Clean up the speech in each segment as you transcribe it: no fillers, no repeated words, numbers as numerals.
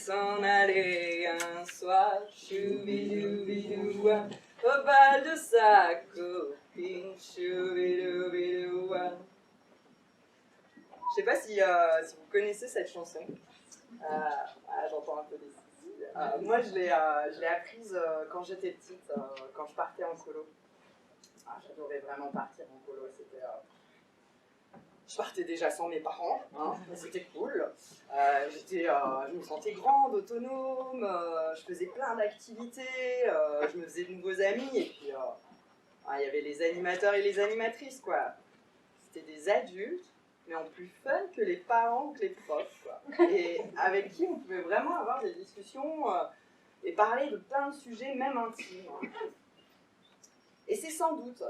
s'en aller un soir, choubidoubidouba, au bal de sa copine, choubidoubidoua. Je sais pas si vous connaissez cette chanson. J'entends un peu des soucis. Moi, je l'ai apprise quand j'étais petite, quand je partais en colo. J'adorais vraiment partir en colo. Je partais déjà sans mes parents, hein, mais c'était cool. Je me sentais grande, autonome, je faisais plein d'activités, je me faisais de nouveaux amis, et puis il y avait les animateurs et les animatrices, quoi. C'était des adultes, mais en plus fun que les parents ou que les profs, quoi. Et avec qui on pouvait vraiment avoir des discussions et parler de plein de sujets, même intimes. Et c'est sans doute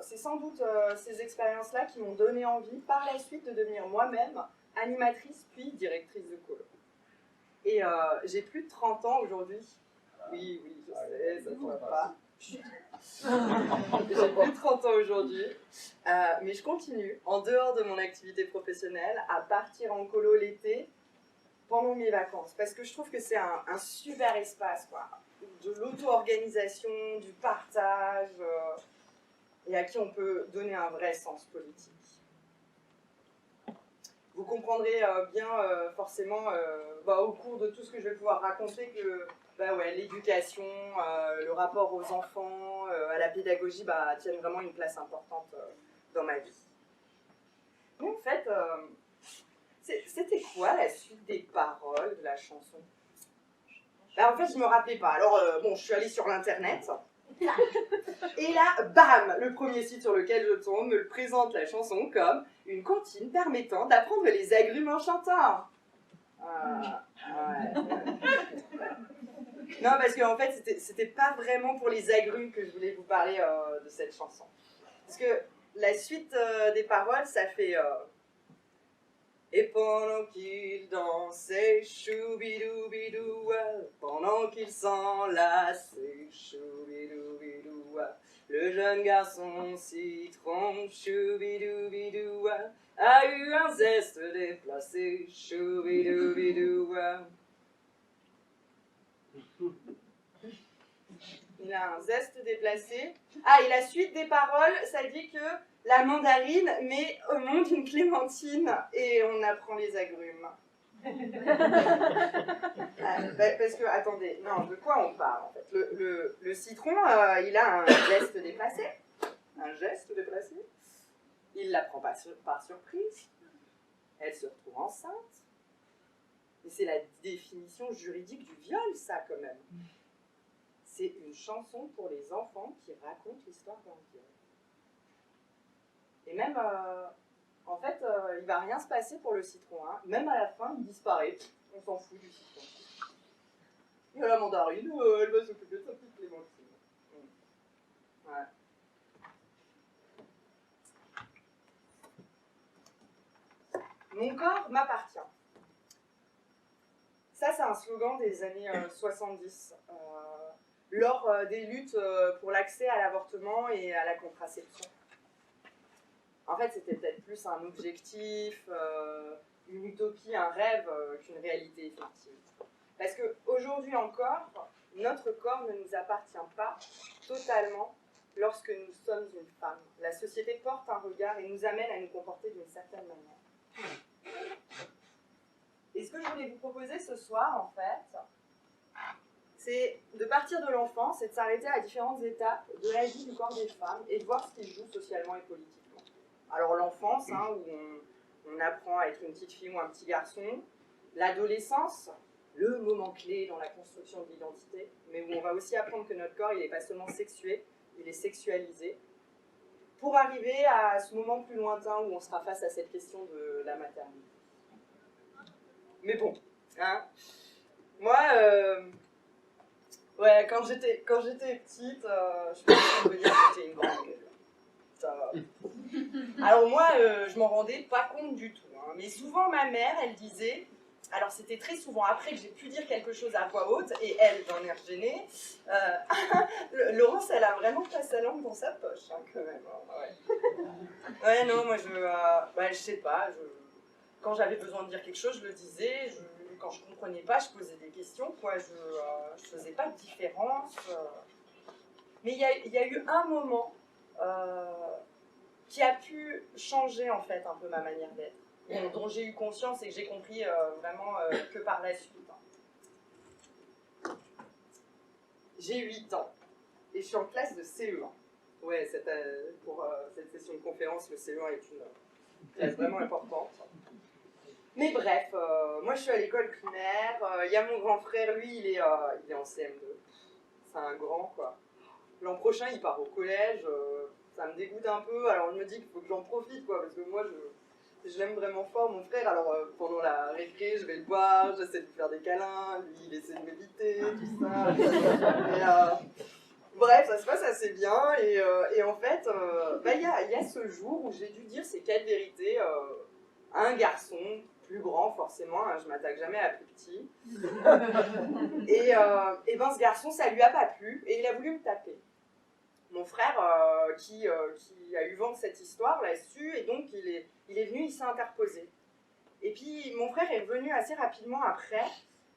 ces expériences-là qui m'ont donné envie par la suite de devenir moi-même animatrice puis directrice de colo. Et j'ai plus de 30 ans aujourd'hui. Oui, je sais, ça ne va pas. J'ai plus de 30 ans aujourd'hui, mais je continue, en dehors de mon activité professionnelle, à partir en colo l'été pendant mes vacances. Parce que je trouve que c'est un super espace, quoi. De l'auto-organisation, du partage... et à qui on peut donner un vrai sens politique. Vous comprendrez bien forcément au cours de tout ce que je vais pouvoir raconter que l'éducation, le rapport aux enfants, à la pédagogie tiennent vraiment une place importante dans ma vie. Mais en fait, c'était quoi la suite des paroles de la chanson? En fait, je ne me rappelais pas. Alors, je suis allée sur l'internet. Et là, bam, le premier site sur lequel je tombe me présente la chanson comme une comptine permettant d'apprendre les agrumes en chantant. Ouais. Non, parce qu'en fait, c'était pas vraiment pour les agrumes que je voulais vous parler de cette chanson. Parce que la suite des paroles, ça fait... Et pendant qu'il dansait, choubidoubidou, pendant qu'il s'enlaçait, choubidoubidou, le jeune garçon citron, choubidoubidou, a eu un zeste déplacé, choubidoubidou. Il a un zeste déplacé. Et la suite des paroles, ça dit que la mandarine met au monde une clémentine et on apprend les agrumes. Parce que, attendez, non, de quoi on parle en fait? Le citron, il a un geste déplacé. Un geste déplacé. Il la prend par surprise. Elle se retrouve enceinte. Et c'est la définition juridique du viol, ça, quand même. C'est une chanson pour les enfants qui raconte l'histoire d'un viol. Et même, en fait, il ne va rien se passer pour le citron. Hein. Même à la fin, il disparaît. On s'en fout du citron. Et la mandarine, elle va s'occuper de sa petite clémentine. Ouais. Mon corps m'appartient. Ça, c'est un slogan des années 70. Lors des luttes pour l'accès à l'avortement et à la contraception. En fait, c'était peut-être plus un objectif, une utopie, un rêve qu'une réalité effective. Parce qu'aujourd'hui encore, notre corps ne nous appartient pas totalement lorsque nous sommes une femme. La société porte un regard et nous amène à nous comporter d'une certaine manière. Et ce que je voulais vous proposer ce soir, en fait, c'est de partir de l'enfance et de s'arrêter à différentes étapes de la vie du corps des femmes et de voir ce qu'ils jouent socialement et politiquement. Alors l'enfance, où on apprend à être une petite fille ou un petit garçon, l'adolescence, le moment clé dans la construction de l'identité, mais où on va aussi apprendre que notre corps, il n'est pas seulement sexué, il est sexualisé, pour arriver à ce moment plus lointain où on sera face à cette question de la maternité. Mais bon, moi... quand j'étais petite, je pense qu'on peut dire que j'étais une grande gueule. Ça... Alors moi, je m'en rendais pas compte du tout. Hein. Mais souvent, ma mère, elle disait... Alors c'était très souvent après que j'ai pu dire quelque chose à voix haute, et elle, j'en ai gênée. Laurence, elle a vraiment pas sa langue dans sa poche, hein, quand même. Ouais, non, moi, je sais pas. Quand j'avais besoin de dire quelque chose, je le disais. Quand quand je comprenais pas, je posais des questions, quoi. Je faisais pas de différence. Mais il y a eu un moment qui a pu changer, en fait, un peu ma manière d'être, dont j'ai eu conscience et que j'ai compris vraiment que par la suite. J'ai 8 ans et je suis en classe de CE1. Ouais, pour cette session de conférence, le CE1 est une classe vraiment importante. Mais bref, moi je suis à l'école primaire, il y a mon grand frère, lui, il est en CM2. C'est un grand, quoi. L'an prochain, il part au collège, ça me dégoûte un peu, alors je me dis qu'il faut que j'en profite, quoi, parce que moi, je l'aime vraiment fort, mon frère, alors pendant la récré, je vais le voir, j'essaie de lui faire des câlins, lui, il essaie de m'éviter, tout ça. Bref, ça se passe assez bien, et en fait, il y a ce jour où j'ai dû dire ces 4 vérités à un garçon, plus grand forcément, hein, je m'attaque jamais à plus petit. Et ben ce garçon, ça lui a pas plu, et il a voulu me taper. Mon frère, qui a eu vent de cette histoire, l'a su, et donc il est venu, il s'est interposé. Et puis mon frère est venu assez rapidement après,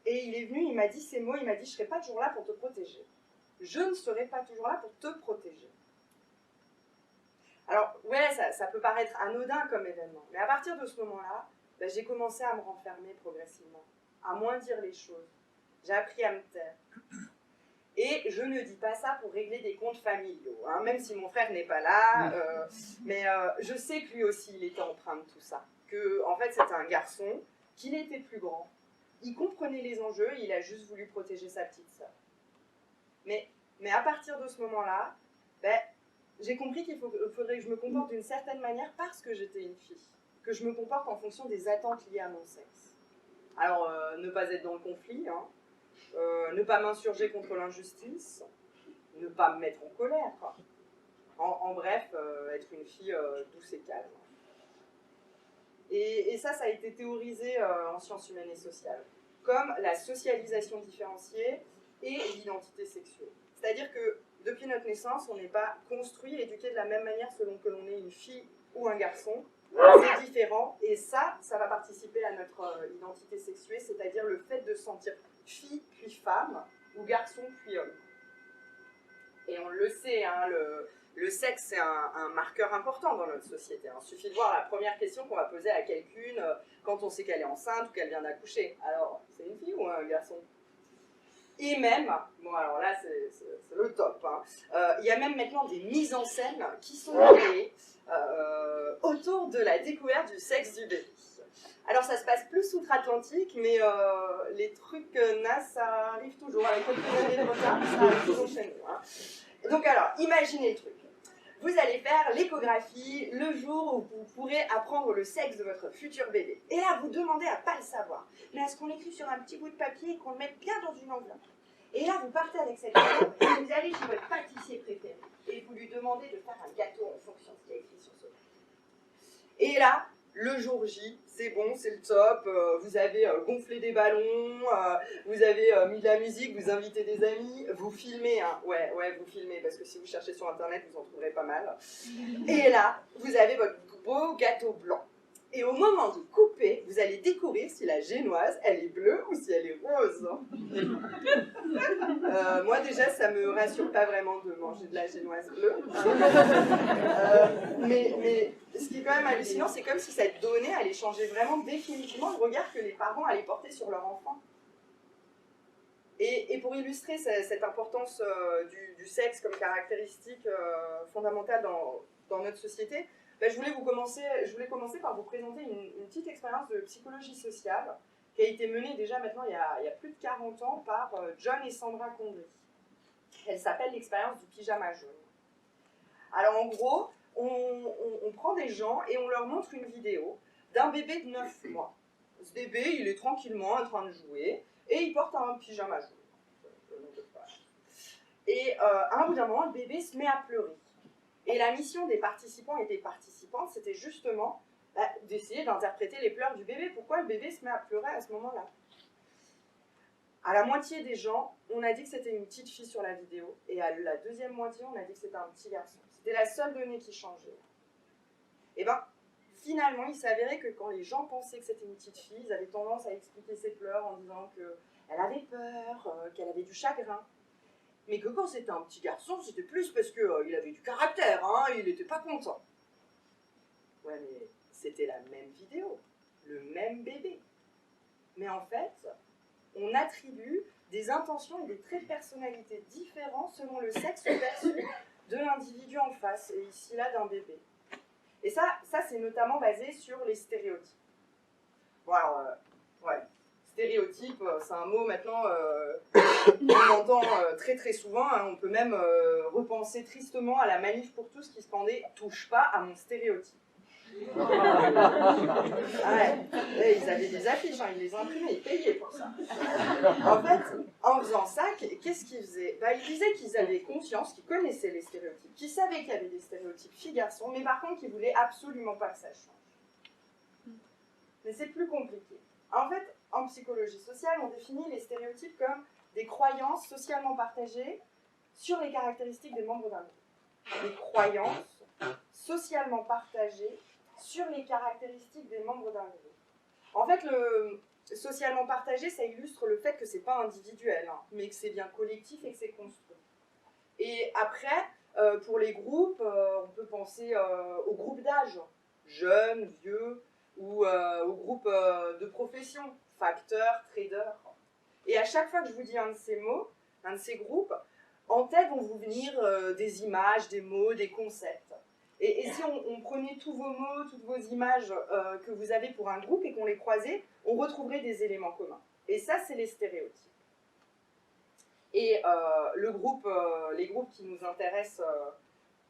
et il est venu, il m'a dit ces mots, il m'a dit « je serai pas toujours là pour te protéger. Je ne serai pas toujours là pour te protéger. » Alors, ouais, ça peut paraître anodin comme événement, mais à partir de ce moment-là, j'ai commencé à me renfermer progressivement, à moins dire les choses. J'ai appris à me taire. Et je ne dis pas ça pour régler des comptes familiaux, hein, même si mon frère n'est pas là, mais je sais que lui aussi, il était empreint de tout ça. Que, en fait, c'était un garçon, qu'il était plus grand, il comprenait les enjeux, il a juste voulu protéger sa petite sœur. Mais à partir de ce moment-là, j'ai compris qu'il faudrait que je me comporte d'une certaine manière parce que j'étais une fille, que je me comporte en fonction des attentes liées à mon sexe. Alors, ne pas être dans le conflit, hein, ne pas m'insurger contre l'injustice, ne pas me mettre en colère, quoi. En bref, être une fille douce et calme. Et ça a été théorisé en sciences humaines et sociales, comme la socialisation différenciée et l'identité sexuelle. C'est-à-dire que depuis notre naissance, on n'est pas construit et éduqué de la même manière selon que l'on est une fille ou un garçon. C'est différent, et ça va participer à notre identité sexuée, c'est-à-dire le fait de se sentir fille puis femme, ou garçon puis homme. Et on le sait, hein, le sexe c'est un marqueur important dans notre société. Il suffit de voir la première question qu'on va poser à quelqu'une quand on sait qu'elle est enceinte ou qu'elle vient d'accoucher. Alors, c'est une fille ou un garçon ? Et même, bon alors là c'est le top, hein. Il y a même maintenant des mises en scène qui sont créées autour de la découverte du sexe du bébé. Alors ça se passe plus outre-Atlantique, mais les trucs NAS, ça arrive toujours, avec quelques années de retard, ça arrive toujours chez nous, hein. Donc alors, imaginez le truc. Vous allez faire l'échographie le jour où vous pourrez apprendre le sexe de votre futur bébé. Et là, vous demandez à pas le savoir. Mais est-ce qu'on l'écrit sur un petit bout de papier et qu'on le mette bien dans une enveloppe ? Et là, vous partez avec cette enveloppe et vous allez chez votre pâtissier préféré. Et vous lui demandez de faire un gâteau en fonction de ce qu'il y a écrit sur ce papier. Et là, le jour J, c'est bon, c'est le top, vous avez gonflé des ballons, vous avez mis de la musique, vous invitez des amis, vous filmez, hein. Ouais, vous filmez, parce que si vous cherchez sur internet, vous en trouverez pas mal. Et là, vous avez votre beau gâteau blanc. Et au moment de couper, vous allez découvrir si la génoise, elle est bleue ou si elle est rose. Moi déjà, ça me rassure pas vraiment de manger de la génoise bleue. Mais ce qui est quand même hallucinant, c'est comme si cette donnée allait changer vraiment définitivement le regard que les parents allaient porter sur leur enfant. Et pour illustrer cette importance du sexe comme caractéristique fondamentale dans notre société, je voulais commencer par vous présenter une petite expérience de psychologie sociale qui a été menée déjà maintenant il y a plus de 40 ans par John et Sandra Condry. Elle s'appelle l'expérience du pyjama jaune. Alors en gros, on prend des gens et on leur montre une vidéo d'un bébé de 9 mois. Ce bébé, il est tranquillement en train de jouer et il porte un pyjama jaune. Et à un bout d'un moment, le bébé se met à pleurer. Et la mission des participants et des participantes, c'était justement d'essayer d'interpréter les pleurs du bébé. Pourquoi le bébé se met à pleurer à ce moment-là ? À la moitié des gens, on a dit que c'était une petite fille sur la vidéo. Et à la deuxième moitié, on a dit que c'était un petit garçon. C'était la seule donnée qui changeait. Et bien, finalement, il s'est avéré que quand les gens pensaient que c'était une petite fille, ils avaient tendance à expliquer ses pleurs en disant qu'elle avait peur, qu'elle avait du chagrin. Mais que quand c'était un petit garçon, c'était plus parce qu'il avait du caractère, hein, il n'était pas content. Ouais, mais c'était la même vidéo, le même bébé. Mais en fait, on attribue des intentions et des traits de personnalité différents selon le sexe perçu de l'individu en face, et ici là d'un bébé. Et ça c'est notamment basé sur les stéréotypes. Bon alors, ouais, stéréotype, c'est un mot maintenant qu'on entend très très souvent, hein. On peut même repenser tristement à la manif pour tous qui scandait « touche pas à mon stéréotype ». Ouais, ils avaient des affiches, hein, ils les imprimaient, ils payaient pour ça. En fait, en faisant ça, qu'est-ce qu'ils faisaient? Ils disaient qu'ils avaient conscience, qu'ils connaissaient les stéréotypes, qu'ils savaient qu'il y avait des stéréotypes filles-garçons, mais par contre qu'ils voulaient absolument pas que ça change. Mais c'est plus compliqué. En fait, en psychologie sociale, on définit les stéréotypes comme des croyances socialement partagées sur les caractéristiques des membres d'un groupe. Des croyances socialement partagées sur les caractéristiques des membres d'un groupe. En fait, le socialement partagé, ça illustre le fait que c'est pas individuel, hein, mais que c'est bien collectif et que c'est construit. Et après, pour les groupes, on peut penser aux groupes d'âge, jeunes, vieux, ou aux groupes de profession, facteurs, traders. Et à chaque fois que je vous dis un de ces mots, un de ces groupes, en tête vont vous venir des images, des mots, des concepts. Et si on prenait tous vos mots, toutes vos images que vous avez pour un groupe et qu'on les croisait, on retrouverait des éléments communs. Et ça, c'est les stéréotypes. Et les groupes qui nous intéressent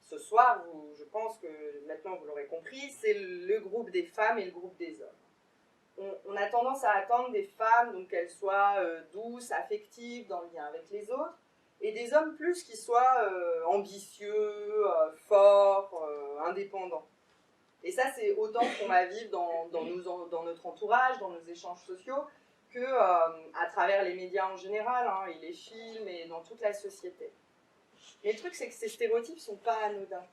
ce soir, je pense que maintenant vous l'aurez compris, c'est le groupe des femmes et le groupe des hommes. On a tendance à attendre des femmes donc qu'elles soient douces, affectives, dans le lien avec les autres, et des hommes plus qui soient ambitieux, forts, indépendants. Et ça, c'est autant ce qu'on va vivre dans notre entourage, dans nos échanges sociaux, que à travers les médias en général, hein, et les films, et dans toute la société. Mais le truc, c'est que ces stéréotypes ne sont pas anodins,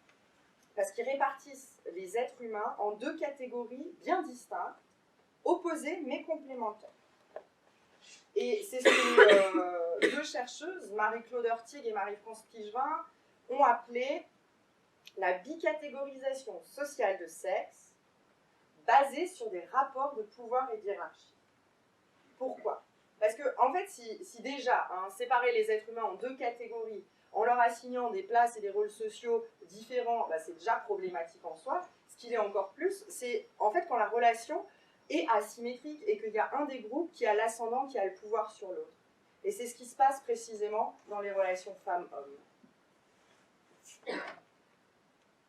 parce qu'ils répartissent les êtres humains en deux catégories bien distinctes, opposées mais complémentaires. Et c'est ce que deux chercheuses, Marie-Claude Hortig et Marie-France Pigevin, ont appelé la bicatégorisation sociale de sexe, basée sur des rapports de pouvoir et d'hiérarchie. Pourquoi? Parce que, en fait, si déjà, séparer les êtres humains en deux catégories, en leur assignant des places et des rôles sociaux différents, c'est déjà problématique en soi. Ce qu'il est encore plus, c'est en fait quand la relation est asymétrique et qu'il y a un des groupes qui a l'ascendant, qui a le pouvoir sur l'autre. Et c'est ce qui se passe précisément dans les relations femmes-hommes.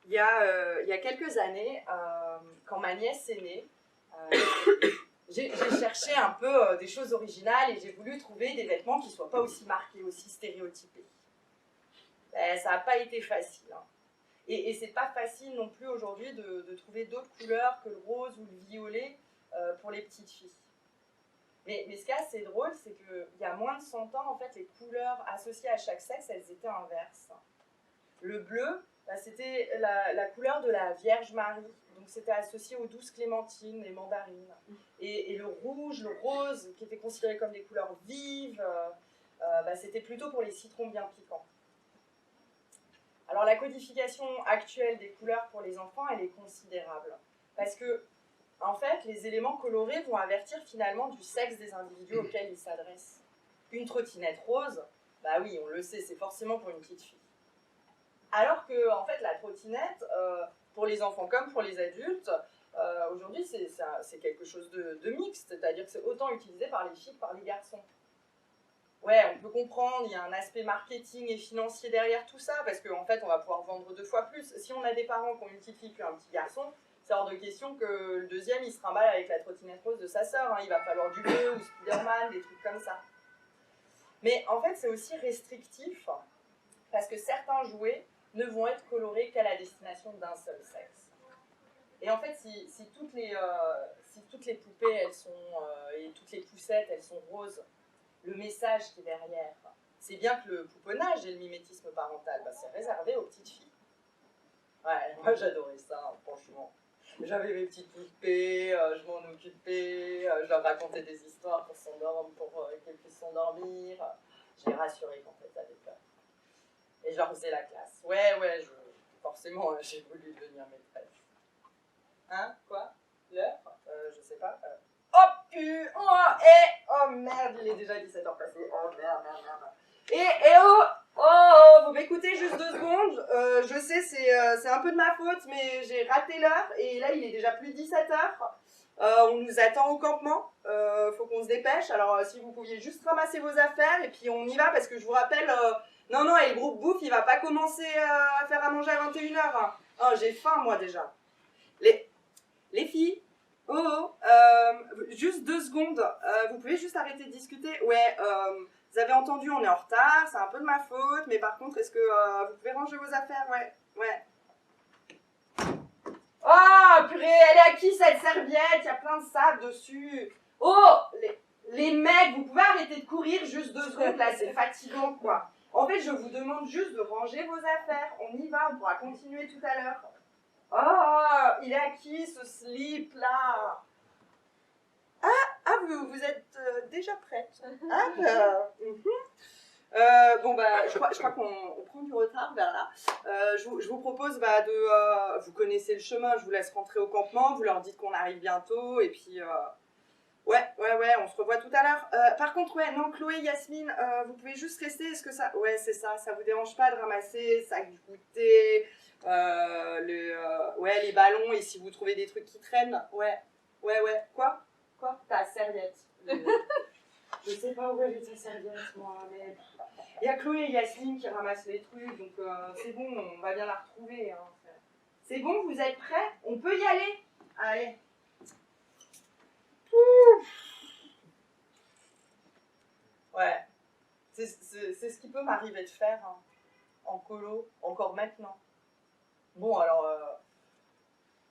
Il y a quelques années, quand ma nièce est née, j'ai cherché un peu des choses originales et j'ai voulu trouver des vêtements qui ne soient pas aussi marqués, aussi stéréotypés. Ça n'a pas été facile. Hein. Et c'est pas facile non plus aujourd'hui de trouver d'autres couleurs que le rose ou le violet pour les petites filles. Mais ce qui est assez drôle, c'est qu'il y a moins de 100 ans, en fait, les couleurs associées à chaque sexe, elles étaient inverses. Le bleu, c'était la couleur de la Vierge Marie, donc c'était associé aux douces clémentines, les mandarines. Et le rouge, le rose, qui étaient considérés comme des couleurs vives, c'était plutôt pour les citrons bien piquants. Alors la codification actuelle des couleurs pour les enfants, elle est considérable. Parce que, en fait, les éléments colorés vont avertir finalement du sexe des individus auxquels ils s'adressent. Une trottinette rose, bah oui, on le sait, c'est forcément pour une petite fille. Alors que, en fait, la trottinette, pour les enfants comme pour les adultes, aujourd'hui, c'est quelque chose de mixte, c'est-à-dire que c'est autant utilisé par les filles que par les garçons. Ouais, on peut comprendre, il y a un aspect marketing et financier derrière tout ça, parce qu'en fait, on va pouvoir vendre 2 fois plus. Si on a des parents qui ont une petite fille puis un petit garçon, c'est hors de question que le deuxième, il se trimballe avec la trottinette rose de sa sœur. Hein. Il va falloir du bleu ou Spider-Man, des trucs comme ça. Mais en fait, c'est aussi restrictif, parce que certains jouets ne vont être colorés qu'à la destination d'un seul sexe. Et en fait, si toutes les poupées elles sont, et toutes les poussettes elles sont roses, le message qui est derrière, c'est bien que le pouponnage et le mimétisme parental, c'est réservé aux petites filles. Ouais, moi j'adorais ça, franchement. J'avais mes petites poupées, je m'en occupais, je leur racontais des histoires pour qu'elles puissent s'endormir. Je les rassurais quand elles avaient peur. Et je leur faisais la classe. Ouais, forcément, j'ai voulu devenir maîtresse. Hein? Quoi? L'heure? Je sais pas. Oh merde, il est déjà 17h passé. Oh merde. Vous m'écoutez juste 2 secondes. Je sais, c'est un peu de ma faute, mais j'ai raté l'heure et là il est déjà plus de 17h. On nous attend au campement. Faut qu'on se dépêche. Alors si vous pouviez juste ramasser vos affaires et puis on y va parce que je vous rappelle. Non, et le groupe bouffe il va pas commencer à faire à manger à 21h. Hein. Oh, j'ai faim moi déjà. Les filles. Juste 2 secondes, vous pouvez juste arrêter de discuter? Ouais, vous avez entendu, on est en retard, c'est un peu de ma faute, mais par contre, est-ce que vous pouvez ranger vos affaires? Ouais. Oh, purée, elle est à qui cette serviette? Il y a plein de sable dessus. Oh, les mecs, vous pouvez arrêter de courir juste 2 secondes, là, c'est fatigant, quoi. En fait, je vous demande juste de ranger vos affaires, on y va, on pourra continuer tout à l'heure. Oh, il est à qui ce slip là? Vous êtes déjà prête. Bon bah, je crois qu'on prend du retard vers là. Je vous propose de... vous connaissez le chemin, je vous laisse rentrer au campement, vous leur dites qu'on arrive bientôt et puis... Ouais, on se revoit tout à l'heure. Par contre, non, Chloé, Yasmine, vous pouvez juste rester, est-ce que ça... Ouais, c'est ça vous dérange pas de ramasser sac du goûter, les ballons, et si vous trouvez des trucs qui traînent, ouais. Quoi? Ta serviette. Je sais pas où elle est ta serviette, moi, mais... Il y a Chloé et Yasmine qui ramassent les trucs, donc c'est bon, on va bien la retrouver. Hein. C'est bon, vous êtes prêts? On peut y aller? Allez. Ouais, c'est ce qui peut m'arriver de faire hein, en colo, encore maintenant. Bon, alors,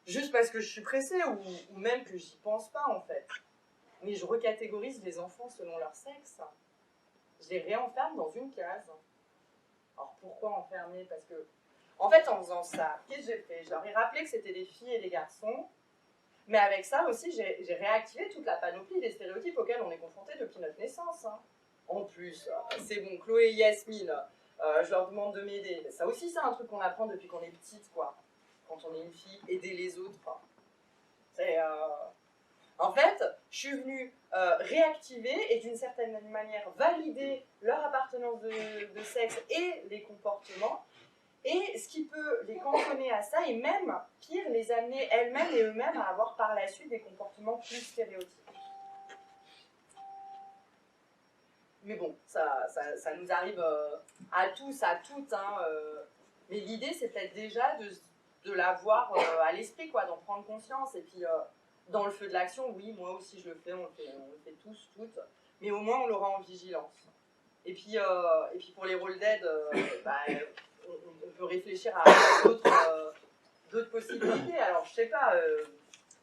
juste parce que je suis pressée ou même que j'y pense pas en fait. Mais je recatégorise les enfants selon leur sexe. Je les réenferme dans une case. Alors pourquoi enfermer? Parce que, en fait, en faisant ça, qu'est-ce que j'ai fait? Je leur ai rappelé que c'était des filles et des garçons. Mais avec ça aussi, j'ai réactivé toute la panoplie des stéréotypes auxquels on est confronté depuis notre naissance. Hein. En plus, c'est bon, Chloé et Yasmine, je leur demande de m'aider. Ça aussi, c'est un truc qu'on apprend depuis qu'on est petite, quoi. Quand on est une fille, aider les autres. C'est... En fait, je suis venue réactiver et d'une certaine manière valider leur appartenance de sexe et les comportements, et ce qui peut les cantonner à ça, et même, pire, les amener elles-mêmes et eux-mêmes à avoir par la suite des comportements plus stéréotypés. Mais bon, ça nous arrive à tous, à toutes, hein, mais l'idée c'est peut-être déjà de l'avoir à l'esprit, quoi, d'en prendre conscience, et puis dans le feu de l'action, oui, moi aussi je le fais, on le fait tous, toutes, mais au moins on l'aura en vigilance. Et puis pour les rôles d'aide, on peut réfléchir à d'autres possibilités. Alors je sais pas,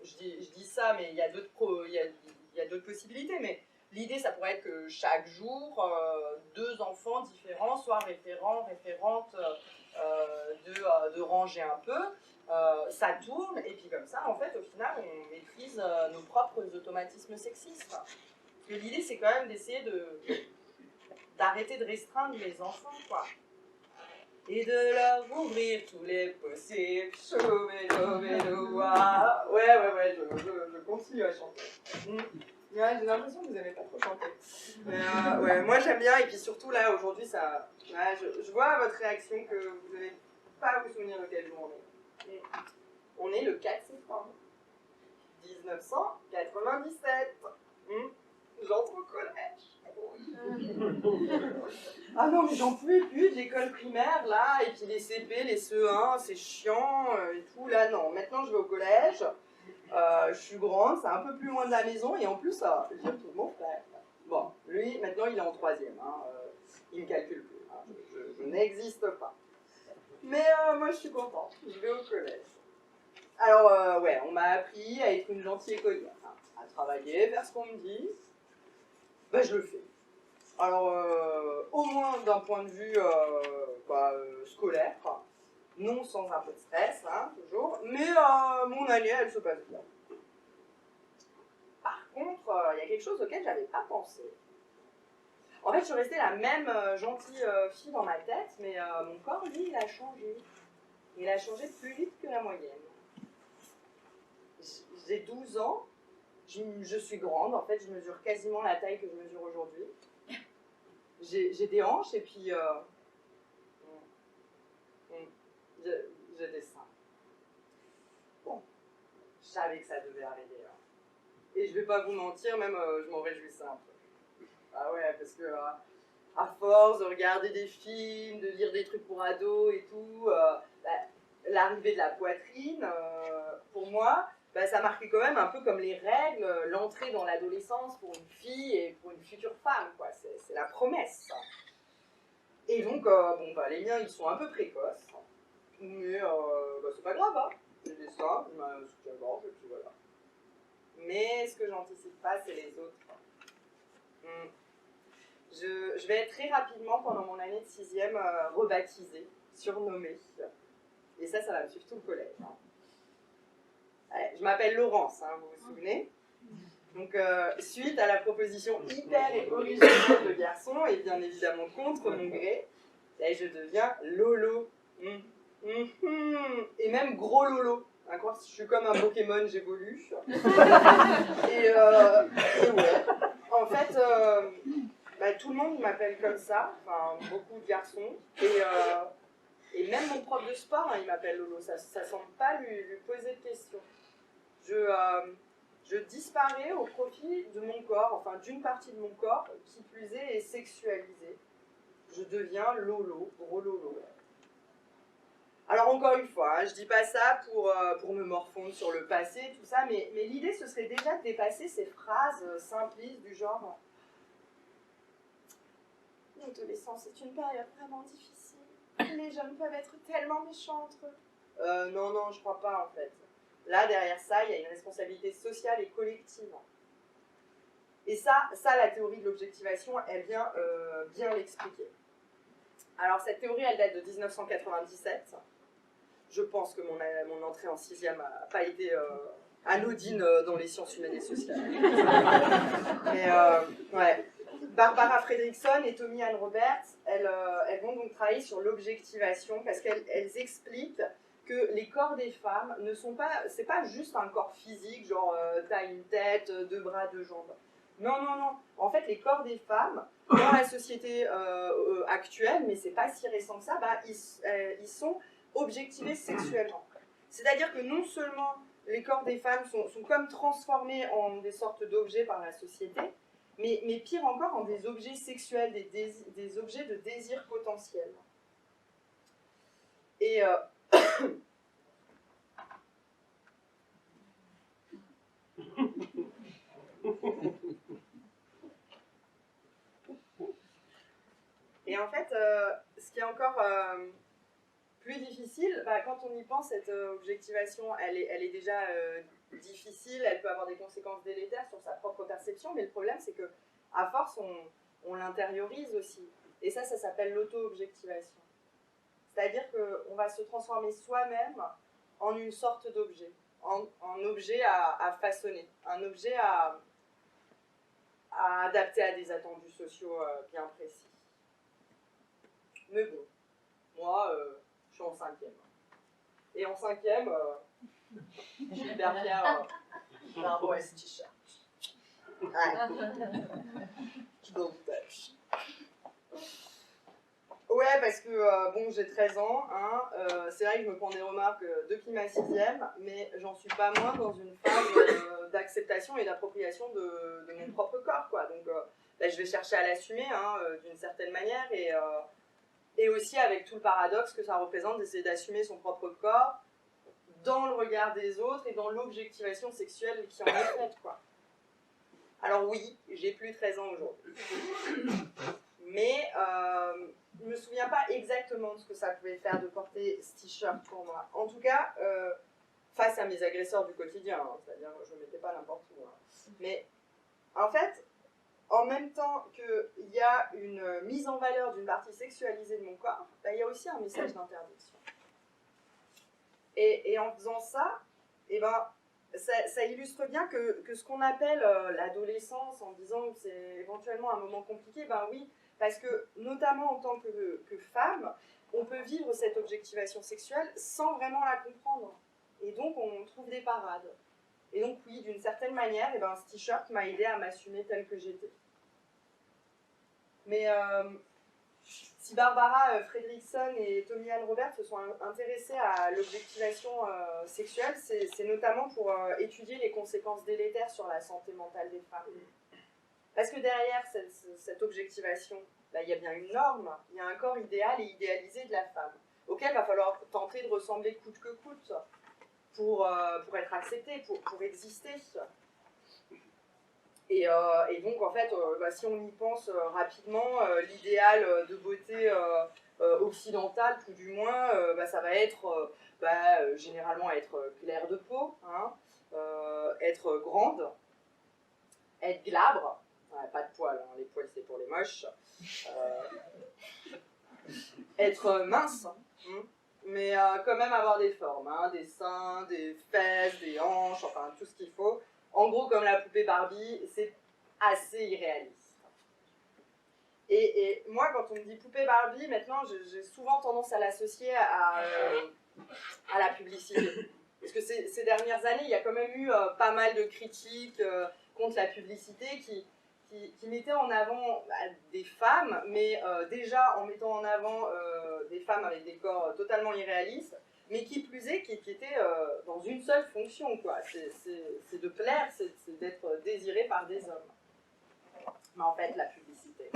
je dis ça, mais il y a d'autres possibilités, mais l'idée ça pourrait être que chaque jour, 2 enfants différents soient référentes de ranger un peu. Ça tourne, et puis comme ça, en fait, au final, on maîtrise nos propres automatismes sexistes. Parce que l'idée, c'est quand même d'essayer d'arrêter de restreindre les enfants, quoi. Et de leur ouvrir tous les possibles. Ouais, je continue à chanter. Ouais, j'ai l'impression que vous n'aimez pas trop chanter. Mais moi j'aime bien, et puis surtout là, aujourd'hui, ça... Ouais, je vois à votre réaction que vous n'allez pas vous souvenir de quel jour on est. On est le 4 septembre 1997. J'entre au collège. Ah non, mais j'en pouvais plus de l'école primaire, là, et puis les CP, les CE1, c'est chiant, et tout. Là, non, maintenant je vais au collège, je suis grande, c'est un peu plus loin de la maison, et en plus, je retrouve mon frère. Bon, lui, maintenant, il est en 3e, hein, il me calcule plus, hein, je n'existe pas. Mais moi, je suis contente, je vais au collège. Alors, on m'a appris à être une gentille écolière, hein, à travailler, faire ce qu'on me dit. Je le fais. Alors, au moins d'un point de vue scolaire, Non sans un peu de stress, hein, toujours, mais mon année, elle se passe bien. Par contre, il y a quelque chose auquel j'avais pas pensé. En fait, je suis restée la même gentille fille dans ma tête, mais mon corps, lui, il a changé. Il a changé plus vite que la moyenne. J'ai 12 ans, je suis grande, en fait, je mesure quasiment la taille que je mesure aujourd'hui. J'ai des hanches et puis j'ai des seins. Bon, je savais que ça devait arriver. Hein. Et je vais pas vous mentir, même je m'en réjouissais un peu. Ah ouais, parce que à force de regarder des films, de lire des trucs pour ados et tout, l'arrivée de la poitrine, pour moi, ça marquait quand même un peu comme les règles, l'entrée dans l'adolescence pour une fille et pour une future femme, quoi. C'est la promesse. Et donc, les miens, ils sont un peu précoces, mais c'est pas grave, hein. J'ai des seins, j'ai ma soutien-gorge, et puis voilà. Mais ce que j'anticipe pas, c'est les autres. Je vais être très rapidement, pendant mon année de 6e, rebaptisée, surnommée. Et ça va me suivre tout le collège. Hein. Ouais, je m'appelle Laurence, hein, vous vous souvenez? Donc, suite à la proposition hyper et originale de garçon, et bien évidemment contre mon gré, là, je deviens Lolo. Et même gros Lolo. Hein, je suis comme un Pokémon, j'évolue. Et ouais. En fait, tout le monde m'appelle comme ça, enfin, beaucoup de garçons. Et même mon prof de sport, hein, il m'appelle Lolo. Ça semble pas lui poser de questions. Je disparais au profit de mon corps, enfin d'une partie de mon corps, qui plus est sexualisée. Je deviens Lolo, gros Lolo. Alors encore une fois, hein, je dis pas ça pour me morfondre sur le passé, tout ça, mais l'idée ce serait déjà de dépasser ces phrases simplistes du genre « L'adolescence est une période vraiment difficile. Les jeunes peuvent être tellement méchants entre eux. » Non, je crois pas en fait. Là, derrière ça, il y a une responsabilité sociale et collective. Et ça la théorie de l'objectivation, elle vient bien l'expliquer. Alors, cette théorie, elle date de 1997. Je pense que mon entrée en 6e n'a pas été anodine dans les sciences humaines et sociales. Mais, ouais. Barbara Fredrickson et Tommy Ann Roberts, elles vont donc travailler sur l'objectivation parce qu'elles expliquent que les corps des femmes ne sont pas, c'est pas juste un corps physique, genre t'as une tête, 2 bras, 2 jambes. Non. En fait, les corps des femmes, dans la société actuelle, mais c'est pas si récent que ça, ils sont objectivés sexuellement. C'est-à-dire que non seulement les corps des femmes sont comme transformés en des sortes d'objets par la société, mais pire encore en des objets sexuels, des objets de désir potentiel. Et et en fait, ce qui est encore plus difficile, quand on y pense, cette objectivation, elle est déjà difficile, elle peut avoir des conséquences délétères sur sa propre perception, mais le problème, c'est que à force, on l'intériorise aussi. Et ça s'appelle l'auto-objectivation. C'est-à-dire qu'on va se transformer soi-même en une sorte d'objet, en objet à façonner, un objet à adapter à des attendus sociaux bien précis. Mais bon, moi, je suis en 5e. Et en 5e, je suis hyper fière d'un beau t-shirt. Ouais. Je m'en tâche. Ouais, parce que j'ai 13 ans, hein, c'est vrai que je me prends des remarques depuis ma 6e, mais j'en suis pas moins dans une phase d'acceptation et d'appropriation de mon propre corps, quoi. Donc je vais chercher à l'assumer hein, d'une certaine manière et aussi avec tout le paradoxe que ça représente d'essayer d'assumer son propre corps dans le regard des autres et dans l'objectivation sexuelle qui en est faite, quoi. Alors oui, j'ai plus 13 ans aujourd'hui. Mais je ne me souviens pas exactement de ce que ça pouvait faire de porter ce t-shirt pour moi. En tout cas, face à mes agresseurs du quotidien, hein, c'est-à-dire je ne mettais pas n'importe où. Hein. Mais en fait, en même temps qu'il y a une mise en valeur d'une partie sexualisée de mon corps, il y a aussi un message d'interdiction. Et en faisant ça, eh ben, ça illustre bien que ce qu'on appelle l'adolescence, en disant que c'est éventuellement un moment compliqué, ben oui, parce que notamment en tant que femme, on peut vivre cette objectivation sexuelle sans vraiment la comprendre. Et donc on trouve des parades. Et donc oui, d'une certaine manière, eh ben, ce t-shirt m'a aidé à m'assumer telle que j'étais. Mais si Barbara Fredrickson et Tommy Ann Roberts se sont intéressés à l'objectivation sexuelle, c'est notamment pour étudier les conséquences délétères sur la santé mentale des femmes. Parce que derrière cette objectivation, bah, il y a bien une norme, il y a un corps idéal et idéalisé de la femme, auquel il va falloir tenter de ressembler coûte que coûte pour être accepté, pour exister. Et donc, en fait, bah, si on y pense rapidement, l'idéal de beauté occidentale, tout du moins, bah, ça va être généralement être claire de peau, hein, être grande, être glabre, ouais, pas de poils, hein, les poils c'est pour les moches, être mince, hein, mais quand même avoir des formes, hein, des seins, des fesses, des hanches, enfin tout ce qu'il faut. En gros, comme la poupée Barbie, c'est assez irréaliste. Et moi, quand on me dit poupée Barbie, maintenant, j'ai souvent tendance à l'associer à la publicité. Parce que ces dernières années, il y a quand même eu pas mal de critiques contre la publicité qui mettaient en avant des femmes, mais déjà en mettant en avant des femmes avec des corps totalement irréalistes, mais qui plus est, qui étaient dans une seule fonction, quoi. C'est de plaire, c'est d'être désiré par des hommes. Mais en fait, la publicité,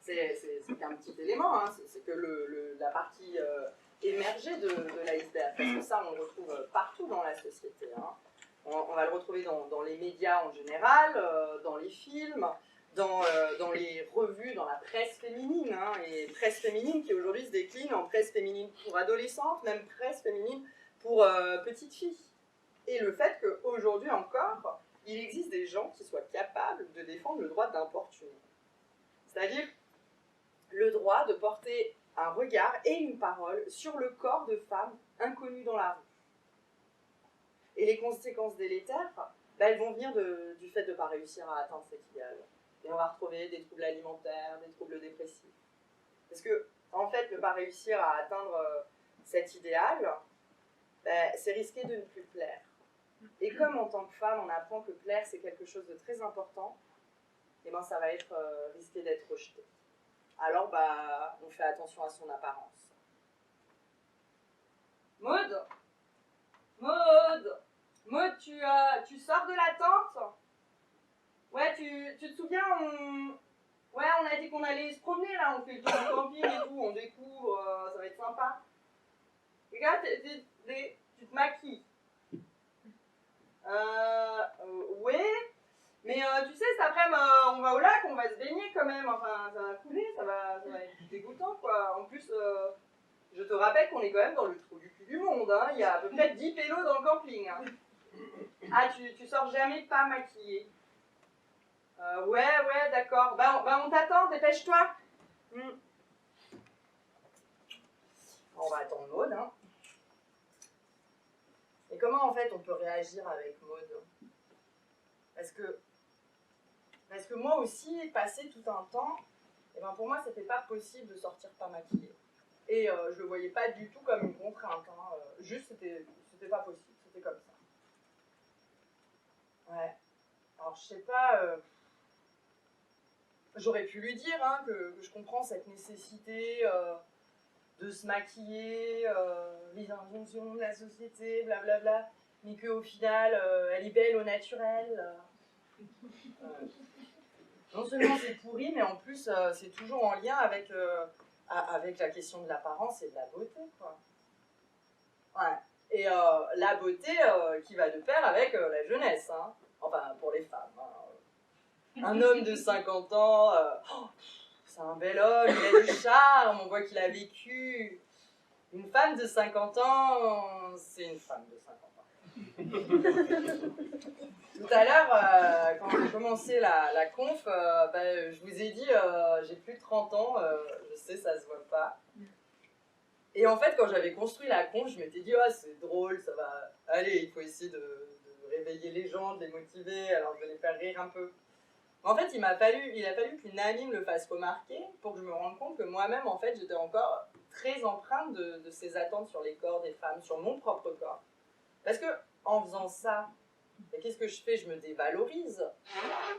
c'est qu'un petit élément, hein. C'est que la partie émergée de l'iceberg, parce que ça, on le retrouve partout dans la société, hein. On va le retrouver dans les médias en général, dans les films, dans les revues, dans la presse féminine, hein, et presse féminine qui aujourd'hui se décline en presse féminine pour adolescentes, même presse féminine pour petites filles. Et le fait qu'aujourd'hui encore, il existe des gens qui soient capables de défendre le droit d'importuner. C'est-à-dire le droit de porter un regard et une parole sur le corps de femmes inconnues dans la rue. Et les conséquences délétères, bah, elles vont venir du fait de ne pas réussir à atteindre cet idéal. Et on va retrouver des troubles alimentaires, des troubles dépressifs. Parce que, en fait, ne pas réussir à atteindre cet idéal, bah, c'est risquer de ne plus plaire. Et comme en tant que femme, on apprend que plaire, c'est quelque chose de très important, et ben ça va être risqué d'être rejeté. Alors, bah, on fait attention à son apparence. Maud, tu sors de la tente? Ouais, tu te souviens, ouais, on a dit qu'on allait se promener là, on fait le tour du camping et tout, on découvre, ça va être sympa. Regarde, tu te maquilles. Ouais, mais tu sais, cet après-midi, on va au lac, on va se baigner quand même, enfin, ça va couler, ça va être dégoûtant, quoi. En plus, je te rappelle qu'on est quand même dans le trou du cul du monde, hein. Il y a à peu près 10 pélos dans le camping, hein. Ah, tu sors jamais pas maquillée? Ouais, d'accord. Bah, on t'attend, dépêche-toi. On va attendre Maud, hein. Et comment, en fait, on peut réagir avec Maud? Parce que moi aussi, passé tout un temps, et ben pour moi, c'était pas possible de sortir pas maquillée. Et je le voyais pas du tout comme une contrainte, hein. Juste, c'était pas possible, c'était comme ça. Ouais. Alors, je sais pas, j'aurais pu lui dire hein, que je comprends cette nécessité de se maquiller, les injonctions de la société, blablabla, mais qu'au final, elle est belle au naturel. Non seulement c'est pourri, mais en plus, c'est toujours en lien avec la question de l'apparence et de la beauté, quoi. Ouais. Et la beauté qui va de pair avec la jeunesse, hein. Enfin, pour les femmes. Hein. Un homme de 50 ans, c'est un bel homme, il a du charme, on voit qu'il a vécu. Une femme de 50 ans, c'est une femme de 50 ans. Tout à l'heure, quand j'ai commencé la conf, je vous ai dit, j'ai plus de 30 ans, je sais, ça se voit pas. Et en fait, quand j'avais construit la conche, je m'étais dit, ah, c'est drôle, ça va. Allez, il faut essayer de réveiller les gens, de les motiver, alors je vais les faire rire un peu. En fait, il a fallu qu'une amie me le fasse remarquer pour que je me rende compte que moi-même, en fait, j'étais encore très empreinte de ces attentes sur les corps des femmes, sur mon propre corps. Parce que, en faisant ça, qu'est-ce que je fais? Je me dévalorise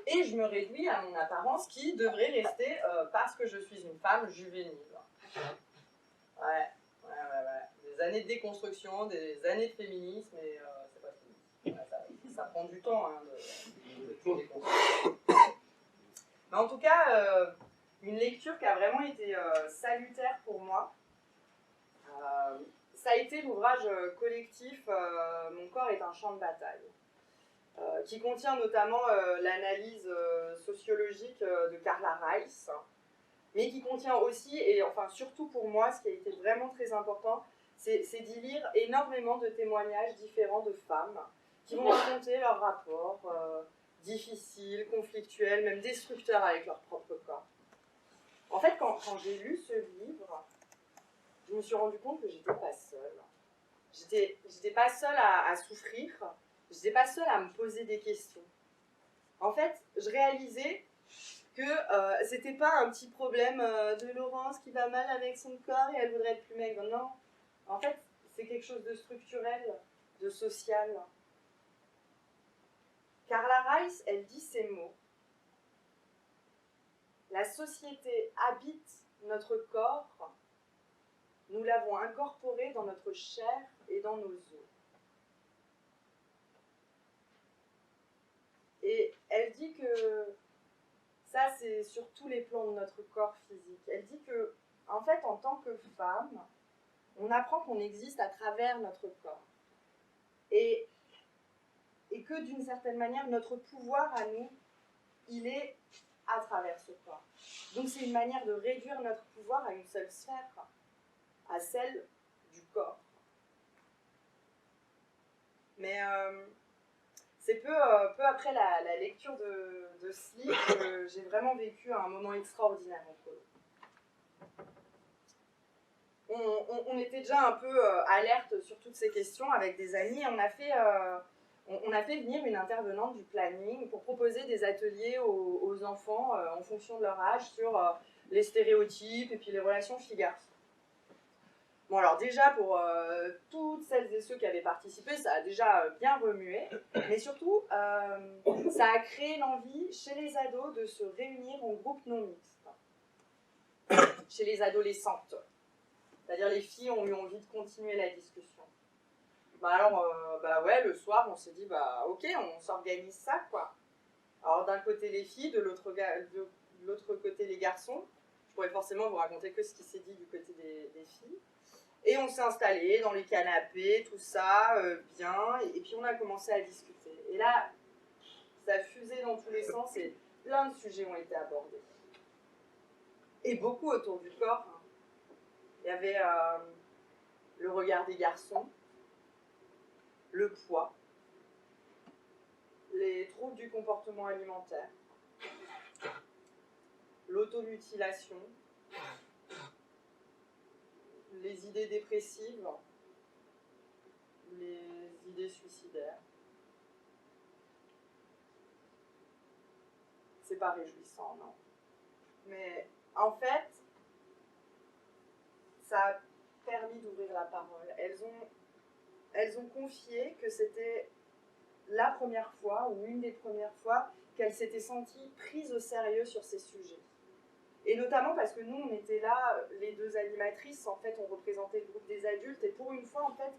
et je me réduis à mon apparence qui devrait rester parce que je suis une femme juvénile. Ouais. Des années de déconstruction, des années de féminisme, et c'est pas fini. Ouais, ça prend du temps de tout déconstruire. Mais en tout cas, une lecture qui a vraiment été salutaire pour moi, ça a été l'ouvrage collectif Mon corps est un champ de bataille, qui contient notamment l'analyse sociologique de Carla Rice, mais qui contient aussi, et enfin surtout pour moi, ce qui a été vraiment très important, c'est d'y lire énormément de témoignages différents de femmes qui vont raconter leurs rapports difficiles, conflictuels, même destructeurs avec leur propre corps. En fait, quand j'ai lu ce livre, je me suis rendu compte que j'étais pas seule. J'étais pas seule à souffrir, j'étais pas seule à me poser des questions. En fait, je réalisais que c'était pas un petit problème de Laurence qui va mal avec son corps et elle voudrait être plus maigre. Non, en fait, c'est quelque chose de structurel, de social. Carla Rice, elle dit ces mots. La société habite notre corps, nous l'avons incorporé dans notre chair et dans nos os. Et elle dit que ça, c'est sur tous les plans de notre corps physique. Elle dit que, en fait, en tant que femme, on apprend qu'on existe à travers notre corps. Et que d'une certaine manière, notre pouvoir à nous, il est à travers ce corps. Donc c'est une manière de réduire notre pouvoir à une seule sphère, à celle du corps. Mais c'est peu après la lecture de ce livre que j'ai vraiment vécu un moment extraordinaire entre eux. On était déjà un peu alerte sur toutes ces questions avec des amis. On a fait venir une intervenante du planning pour proposer des ateliers aux enfants en fonction de leur âge sur les stéréotypes et puis les relations filles-garçons. Bon, alors déjà, pour toutes celles et ceux qui avaient participé, ça a déjà bien remué, mais surtout, ça a créé l'envie chez les ados de se réunir en groupe non mixte, chez les adolescentes. C'est-à-dire les filles ont eu envie de continuer la discussion. Bah alors, ouais, le soir, on s'est dit, ok, on s'organise ça, quoi. Alors d'un côté les filles, de l'autre côté les garçons. Je pourrais forcément vous raconter que ce qui s'est dit du côté des filles. Et on s'est installés dans les canapés, tout ça, bien, et puis on a commencé à discuter. Et là, ça a fusé dans tous les sens et plein de sujets ont été abordés. Et beaucoup autour du corps. Hein. Il y avait le regard des garçons, le poids, les troubles du comportement alimentaire, l'automutilation, les idées dépressives, les idées suicidaires. C'est pas réjouissant, non. Mais en fait, ça a permis d'ouvrir la parole. Elles ont confié que c'était la première fois, ou une des premières fois, qu'elles s'étaient senties prises au sérieux sur ces sujets. Et notamment parce que nous, on était là, les deux animatrices, en fait, on représentait le groupe des adultes, et pour une fois, en fait,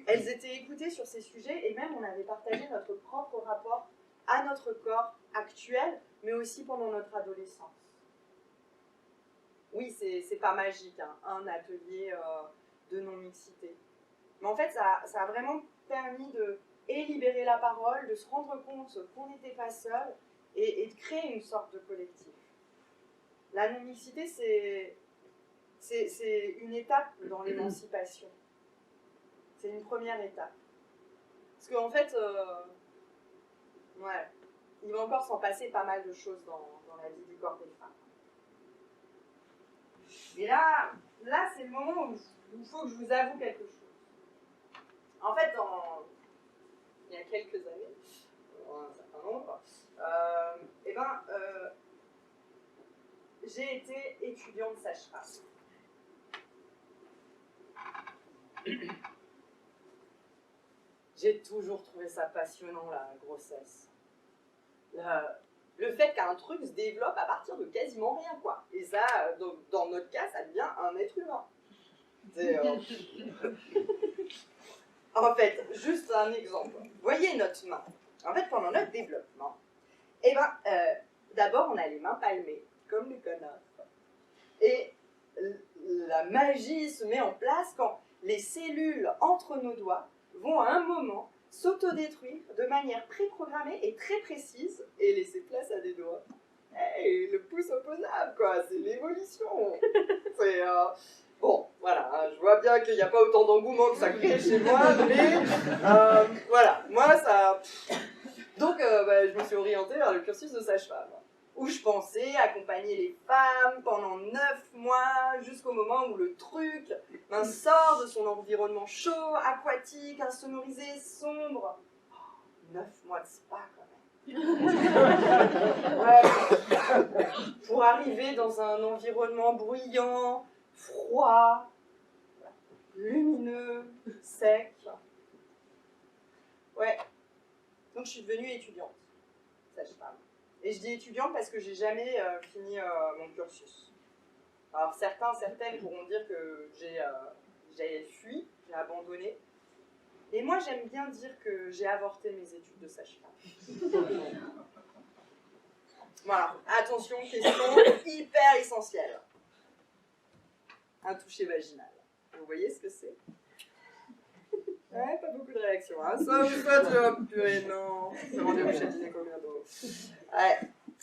elles étaient écoutées sur ces sujets, et même on avait partagé notre propre rapport à notre corps actuel, mais aussi pendant notre adolescence. Oui, c'est pas magique, hein, un atelier de non-mixité. Mais en fait, ça a vraiment permis de libérer la parole, de se rendre compte qu'on n'était pas seul, et de créer une sorte de collectif. La non-mixité, c'est une étape dans l'émancipation. C'est une première étape. Parce qu'en fait, ouais, il va encore s'en passer pas mal de choses dans la vie du corps des femmes. Et là c'est le moment où il faut que je vous avoue quelque chose. En fait, il y a quelques années, un certain nombre, j'ai été étudiante sage-femme. J'ai toujours trouvé ça passionnant, la grossesse. Le fait qu'un truc se développe à partir de quasiment rien, quoi. Et ça, dans notre cas, ça devient un être humain. En fait, juste un exemple. Voyez notre main. En fait, pendant notre développement, d'abord, on a les mains palmées, comme les connards. Et la magie se met en place quand les cellules entre nos doigts vont à un moment s'autodétruire de manière préprogrammée et très précise et laisser place à des doigts. Hey, le pouce opposable, quoi, c'est l'évolution. C'est bon, voilà, hein, je vois bien qu'il n'y a pas autant d'engouement que ça crée chez moi, mais voilà, moi ça. Donc, je me suis orientée vers le cursus de sage-femme, où je pensais accompagner les femmes pendant 9 mois, jusqu'au moment où le truc sort de son environnement chaud, aquatique, insonorisé, sombre. 9 mois de spa, quand même. Ouais, pour arriver dans un environnement bruyant, froid, lumineux, sec. Ouais. Donc, je suis devenue étudiante, sage-femme. Et je dis étudiante parce que j'ai jamais fini mon cursus. Alors certaines pourront dire que j'ai fui, j'ai abandonné. Et moi j'aime bien dire que j'ai avorté mes études de sage-femme. Voilà, attention, question hyper essentielle. Un toucher vaginal. Vous voyez ce que c'est? Ouais, pas beaucoup de réactions. Hein. Soit tu vas purée, non. C'est rendez-vous chez le gynéco. Ouais.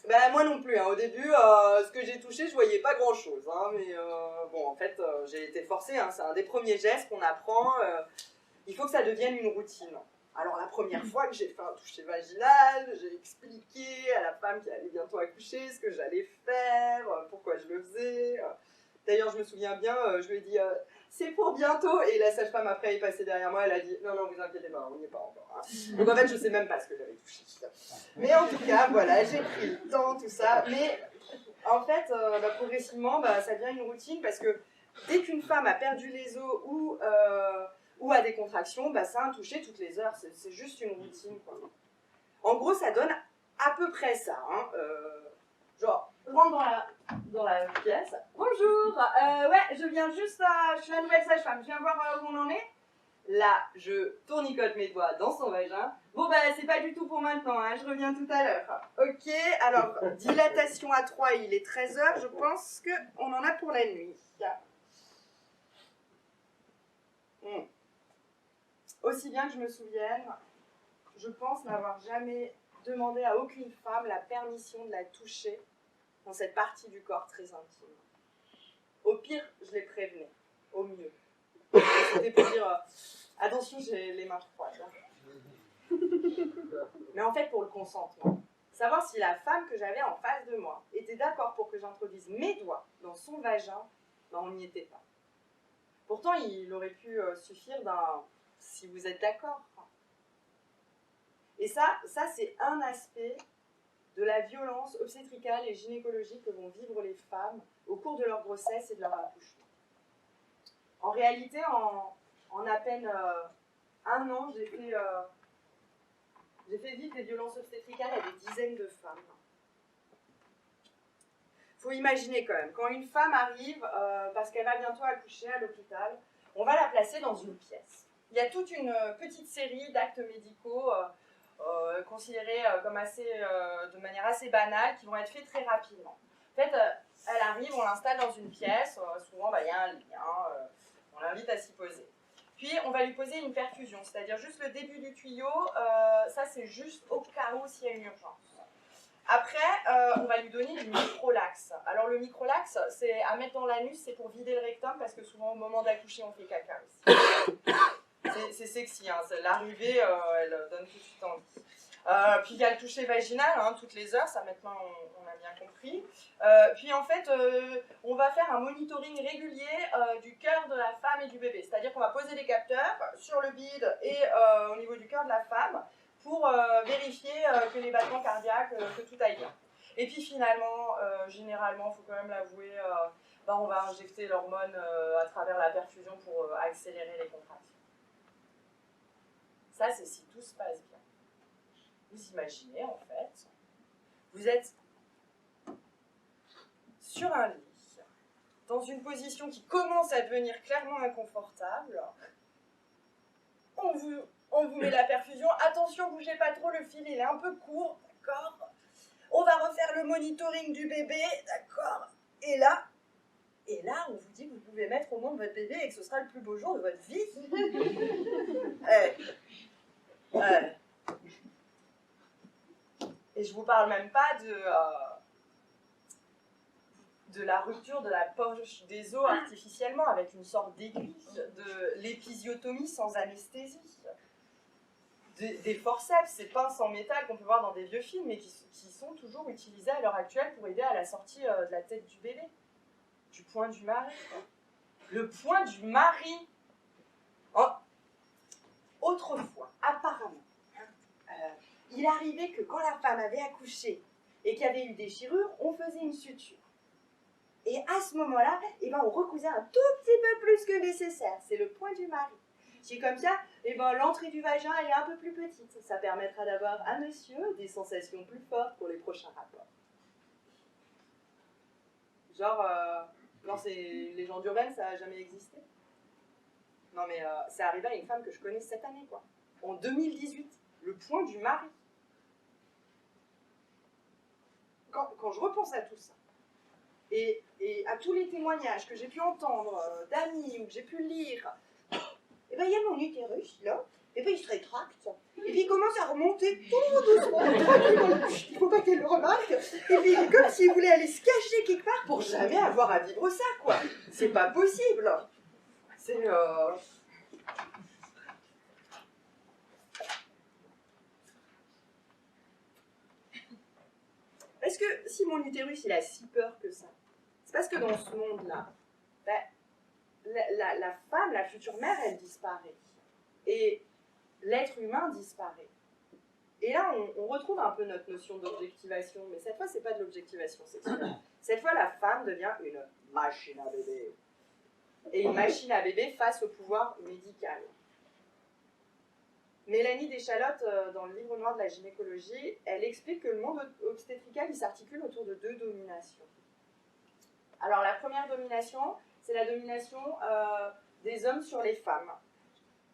Ben, moi non plus. Hein. Au début, ce que j'ai touché, je voyais pas grand-chose. Hein. Mais bon, en fait, j'ai été forcée. Hein. C'est un des premiers gestes qu'on apprend. Il faut que ça devienne une routine. Alors, la première fois que j'ai fait un toucher vaginal, j'ai expliqué à la femme qui allait bientôt accoucher ce que j'allais faire, pourquoi je le faisais. D'ailleurs, je me souviens bien, je lui ai dit c'est pour bientôt. Et la sage-femme, après, est passée derrière moi. Elle a dit non, vous inquiétez pas, on n'y est pas encore. Hein. Donc, en fait, je sais même pas ce que j'avais touché. Mais en tout cas, voilà, j'ai pris le temps, tout ça. Mais en fait, progressivement, ça devient une routine parce que dès qu'une femme a perdu les os ou a des contractions, c'est un toucher toutes les heures. C'est juste une routine, quoi. En gros, ça donne à peu près ça. Hein. Genre, je rentre dans la pièce. Bonjour, ouais, je viens juste, je suis la nouvelle sage-femme, je viens voir où on en est. Là, je tournicote mes doigts dans son vagin. Bon, c'est pas du tout pour maintenant, hein, je reviens tout à l'heure. Ok, alors, dilatation à 3, il est 13h, je pense qu'on en a pour la nuit. Aussi bien que je me souvienne, je pense n'avoir jamais demandé à aucune femme la permission de la toucher dans cette partie du corps très intime. Au pire, je les prévenais. Au mieux. C'était pour dire attention, j'ai les mains froides. Mais en fait, pour le consentement, savoir si la femme que j'avais en face de moi était d'accord pour que j'introduise mes doigts dans son vagin, on n'y était pas. Pourtant, il aurait pu suffire d'un si vous êtes d'accord. Et ça c'est un aspect de la violence obstétricale et gynécologique que vont vivre les femmes au cours de leur grossesse et de leur accouchement. En réalité, en à peine 1 an, j'ai fait vivre des violences obstétricales à des dizaines de femmes. Il faut imaginer quand même, quand une femme arrive, parce qu'elle va bientôt accoucher à l'hôpital, on va la placer dans une pièce. Il y a toute une petite série d'actes médicaux considérés comme de manière assez banale, qui vont être faits très rapidement. En fait, elle arrive, on l'installe dans une pièce, souvent il y a un lit, on l'invite à s'y poser. Puis on va lui poser une perfusion, c'est-à-dire juste le début du tuyau, ça c'est juste au cas où s'il y a une urgence. Après, on va lui donner du microlax. Alors le microlax, c'est à mettre dans l'anus, c'est pour vider le rectum, parce que souvent au moment d'accoucher, on fait caca aussi. C'est sexy, hein, l'arrivée, elle donne tout de suite envie. Puis il y a le toucher vaginal, hein, toutes les heures, ça maintenant on a bien compris. Puis en fait, on va faire un monitoring régulier du cœur de la femme et du bébé. C'est-à-dire qu'on va poser des capteurs sur le bide et au niveau du cœur de la femme pour vérifier que les battements cardiaques, que tout aille bien. Et puis finalement, généralement, il faut quand même l'avouer, on va injecter l'hormone à travers la perfusion pour accélérer les contractions. Ça, c'est si tout se passe bien. Vous imaginez, en fait, vous êtes sur un lit, dans une position qui commence à devenir clairement inconfortable. On vous met la perfusion. Attention, bougez pas trop, le fil il est un peu court, d'accord? On va refaire le monitoring du bébé, d'accord? Et là, on vous dit que vous pouvez mettre au monde votre bébé et que ce sera le plus beau jour de votre vie. Et je vous parle même pas de la rupture de la poche des os artificiellement avec une sorte d'aiguille, de l'épisiotomie sans anesthésie, des forceps, ces pinces en métal qu'on peut voir dans des vieux films mais qui sont toujours utilisées à l'heure actuelle pour aider à la sortie de la tête du bébé, du point du mari. Le point du mari. Oh. Autrefois, apparemment, il arrivait que quand la femme avait accouché et qu'il y avait eu des déchirures, on faisait une suture. Et à ce moment-là, on recousait un tout petit peu plus que nécessaire. C'est le point du mari. C'est comme ça, l'entrée du vagin elle est un peu plus petite. Ça permettra d'avoir à monsieur des sensations plus fortes pour les prochains rapports. Genre c'est une légende urbaine, ça n'a jamais existé. Non mais c'est arrivé à une femme que je connais cette année, quoi. En 2018, le point du mari. Quand je repense à tout ça, et à tous les témoignages que j'ai pu entendre d'amis ou que j'ai pu lire, il y a mon utérus, là, et puis il se rétracte, et puis il commence à remonter tout doucement, tranquillement, il ne faut pas qu'elle le remarque, et puis comme s'il voulait aller se cacher quelque part pour jamais avoir à vivre ça, quoi. C'est pas possible. C'est... Est-ce que si mon utérus il a si peur que ça, c'est parce que dans ce monde-là, la femme, la future mère, elle disparaît. Et l'être humain disparaît. Et là, on retrouve un peu notre notion d'objectivation, mais cette fois, c'est pas de l'objectivation sexuelle. Cette fois, la femme devient une machine à bébé. Et une machine à bébé face au pouvoir médical. Mélanie Deschalotte, dans le livre noir de la gynécologie, elle explique que le monde obstétrical il s'articule autour de 2 dominations. Alors la première domination, c'est la domination des hommes sur les femmes.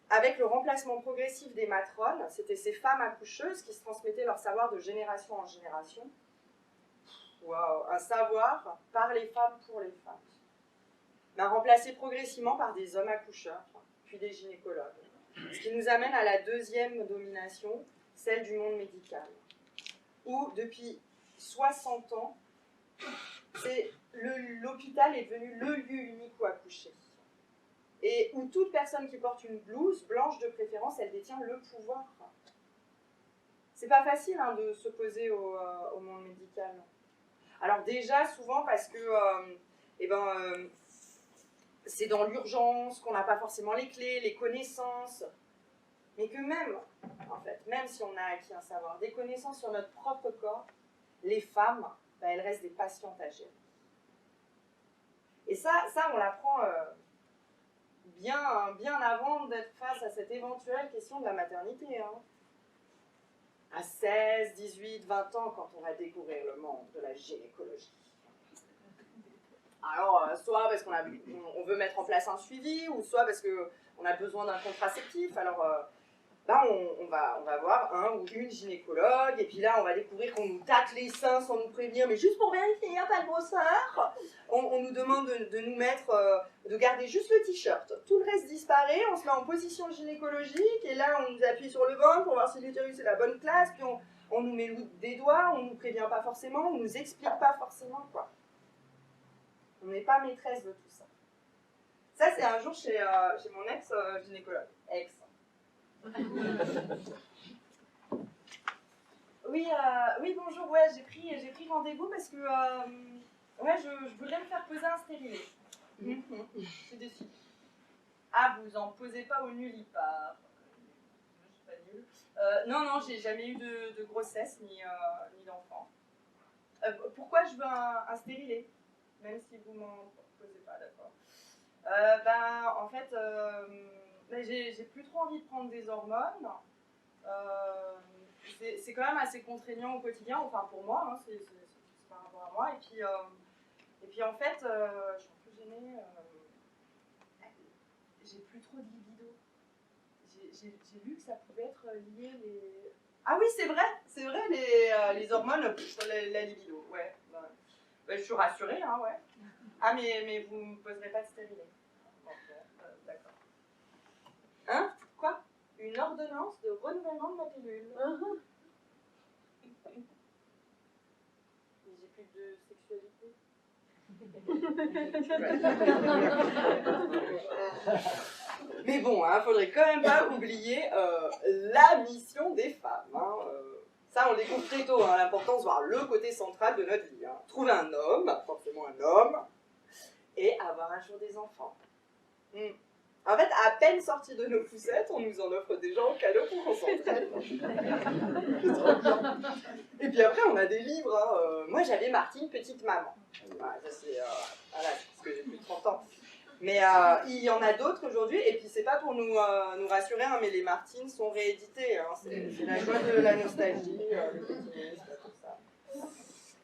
Avec le remplacement progressif des matrones, c'était ces femmes accoucheuses qui se transmettaient leur savoir de génération en génération. Waouh, un savoir par les femmes pour les femmes. Mais remplacé progressivement par des hommes accoucheurs, puis des gynécologues. Ce qui nous amène à la deuxième domination, celle du monde médical, où depuis 60 ans, l'hôpital est devenu le lieu unique où accoucher. Et où toute personne qui porte une blouse, blanche de préférence, elle détient le pouvoir. C'est pas facile de s'opposer au monde médical. Alors déjà, souvent parce que c'est dans l'urgence, qu'on n'a pas forcément les clés, les connaissances, mais que même si on a acquis un savoir, des connaissances sur notre propre corps, les femmes, elles restent des patientes à gérer. Et ça on l'apprend bien avant d'être face à cette éventuelle question de la maternité. À 16, 18, 20 ans, quand on va découvrir le monde de la gynécologie. Alors, soit parce qu'on veut mettre en place un suivi, ou soit parce qu'on a besoin d'un contraceptif. Alors, on va voir un ou une gynécologue, et puis là, on va découvrir qu'on nous tâte les seins sans nous prévenir, mais juste pour vérifier, il n'y a pas de grosseur. On nous demande de nous mettre, de garder juste le t-shirt. Tout le reste disparaît, on se met en position gynécologique, et là, on nous appuie sur le ventre pour voir si l'utérus est la bonne place, puis on nous met des doigts, on ne nous prévient pas forcément, on ne nous explique pas forcément, quoi. On n'est pas maîtresse de tout ça. Ça, c'est un jour chez mon ex-gynécologue. Oui, bonjour, ouais, j'ai pris rendez-vous parce que ouais, je voudrais me faire poser un stérilet. C'est décidé. Ah, vous en posez pas au nullipare. Je suis pas nulle. Non, j'ai jamais eu de grossesse ni d'enfant. Pourquoi je veux un stérilet? Même si vous m'en posez pas, d'accord. En fait, j'ai plus trop envie de prendre des hormones. C'est quand même assez contraignant au quotidien, enfin pour moi, hein, c'est par rapport à moi. Et puis en fait, je suis un peu gênée. J'ai plus trop de libido. J'ai lu que ça pouvait être lié les... Ah oui, c'est vrai, les hormones, la libido, ouais. Je suis rassurée, hein, ouais. Ah, mais vous ne me poserez pas de stérilet. D'accord. Hein? Quoi? Une ordonnance de renouvellement de ma pilule. Mais j'ai plus de sexualité. Mais bon, hein, faudrait quand même pas oublier la mission des femmes. Hein, ça, on découvre très tôt, hein, l'importance, voire le côté central de notre vie. Hein. Trouver un homme, forcément un homme, et avoir un jour des enfants. En fait, à peine sortis de nos poussettes, on nous en offre déjà en cadeau pour qu'on s'entraîne. Et puis après, on a des livres. Hein. Moi, j'avais Martine, petite maman. Voilà, ça c'est parce que j'ai plus de 30 ans. Mais il y en a d'autres aujourd'hui. Et puis, c'est pas pour nous rassurer, hein, mais les Martines sont rééditées. Hein. C'est la joie de la nostalgie, le pétinisme, tout ça.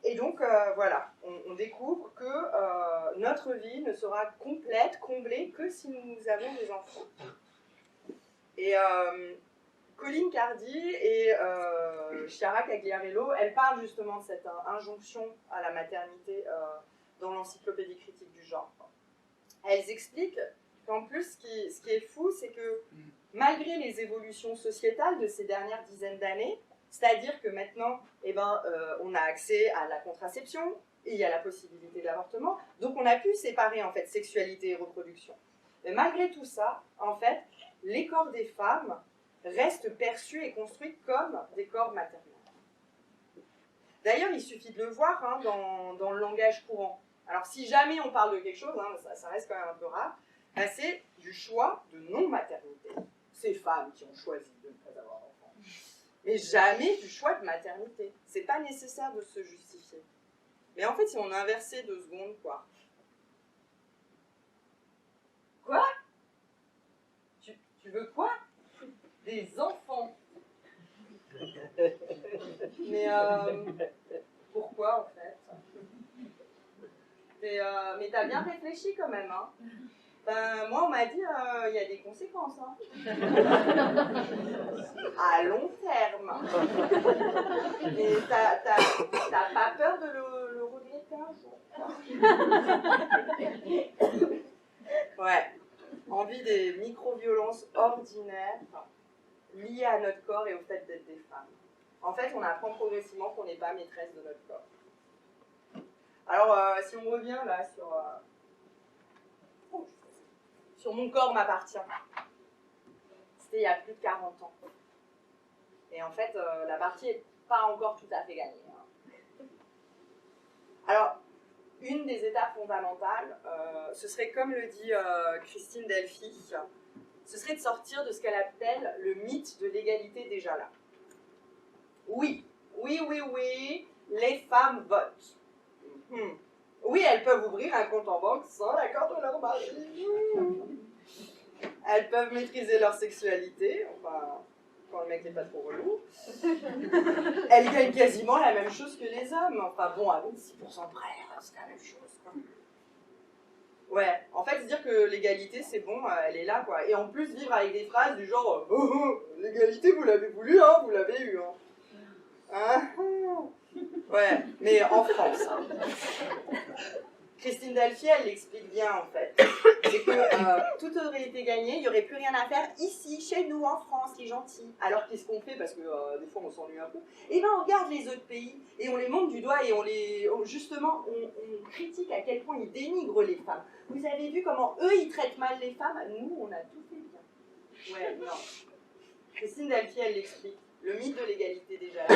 Et donc, voilà, on découvre que notre vie ne sera complète, comblée, que si nous avons des enfants. Et Colleen Cardy et Chiara Cagliarello, elles parlent justement de cette injonction à la maternité dans l'encyclopédie critique du genre. Elles expliquent qu'en plus, ce qui est fou, c'est que malgré les évolutions sociétales de ces dernières dizaines d'années, c'est-à-dire que maintenant, on a accès à la contraception et il y a la possibilité d'avortement. Donc on a pu séparer en fait sexualité et reproduction. Mais malgré tout ça, en fait, les corps des femmes restent perçus et construits comme des corps maternels. D'ailleurs, il suffit de le voir hein, dans le langage courant. Alors si jamais on parle de quelque chose, hein, ça reste quand même un peu rare, c'est du choix de non-maternité. Ces femmes qui ont choisi de ne pas avoir d'enfants. Mais jamais du choix de maternité. C'est pas nécessaire de se justifier. Mais en fait, si on inversait 2 secondes, quoi. Quoi? Tu veux quoi? Des enfants. Mais pourquoi, en fait? Mais t'as bien réfléchi quand même, hein? Ben, moi, on m'a dit il y a des conséquences. Hein. À long terme. Mais t'as pas peur de le regretter un jour? Ouais. Envie des micro-violences ordinaires liées à notre corps et au fait d'être des femmes. En fait, on apprend progressivement qu'on n'est pas maîtresse de notre corps. Alors, si on revient là sur Mon corps m'appartient. C'était il y a plus de 40 ans. Et en fait, la partie n'est pas encore tout à fait gagnée. Hein. Alors, une des étapes fondamentales, ce serait, comme le dit Christine Delphi, ce serait de sortir de ce qu'elle appelle le mythe de l'égalité déjà là. Oui, les femmes votent. Oui, elles peuvent ouvrir un compte en banque sans l'accord de leur mari. Elles peuvent maîtriser leur sexualité, enfin, quand le mec n'est pas trop relou. Elles gagnent quasiment la même chose que les hommes. Enfin bon, à 26% près, c'est la même chose. Quoi. Ouais, en fait, se dire que l'égalité, c'est bon, elle est là, quoi. Et en plus, vivre avec des phrases du genre « Oh, l'égalité, vous l'avez voulu, hein, vous l'avez eu, hein. » Ouais, mais en France. Hein. Christine Delphi, elle l'explique bien en fait. C'est que tout aurait été gagné, il n'y aurait plus rien à faire ici, chez nous, en France, les gentils. Alors qu'est-ce qu'on fait? Parce que des fois on s'ennuie un peu. Eh bien on regarde les autres pays et on les monte du doigt et on critique à quel point ils dénigrent les femmes. Vous avez vu comment eux ils traitent mal les femmes? Nous on a tout fait bien. Ouais, non. Christine Delphi, elle l'explique. Le mythe de l'égalité déjà.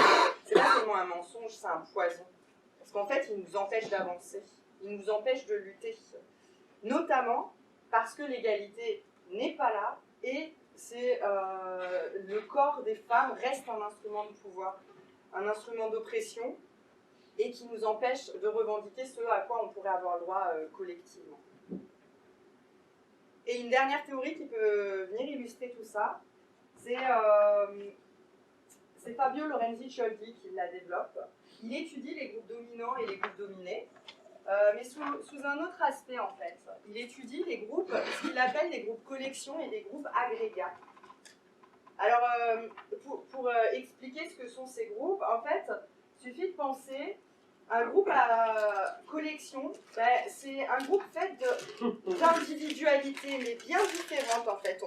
C'est pas un mensonge, c'est un poison. Parce qu'en fait, il nous empêche d'avancer, il nous empêche de lutter. Notamment parce que l'égalité n'est pas là et le corps des femmes reste un instrument de pouvoir, un instrument d'oppression et qui nous empêche de revendiquer ce à quoi on pourrait avoir le droit collectivement. Et une dernière théorie qui peut venir illustrer tout ça, c'est Fabio Lorenzi-Cioldi qui la développe. Il étudie les groupes dominants et les groupes dominés, mais sous un autre aspect en fait. Il étudie les groupes, ce qu'il appelle les groupes collections et les groupes agrégats. Alors, pour expliquer ce que sont ces groupes, en fait, il suffit de penser un groupe à collection, c'est un groupe fait d'individualités, mais bien différentes en fait.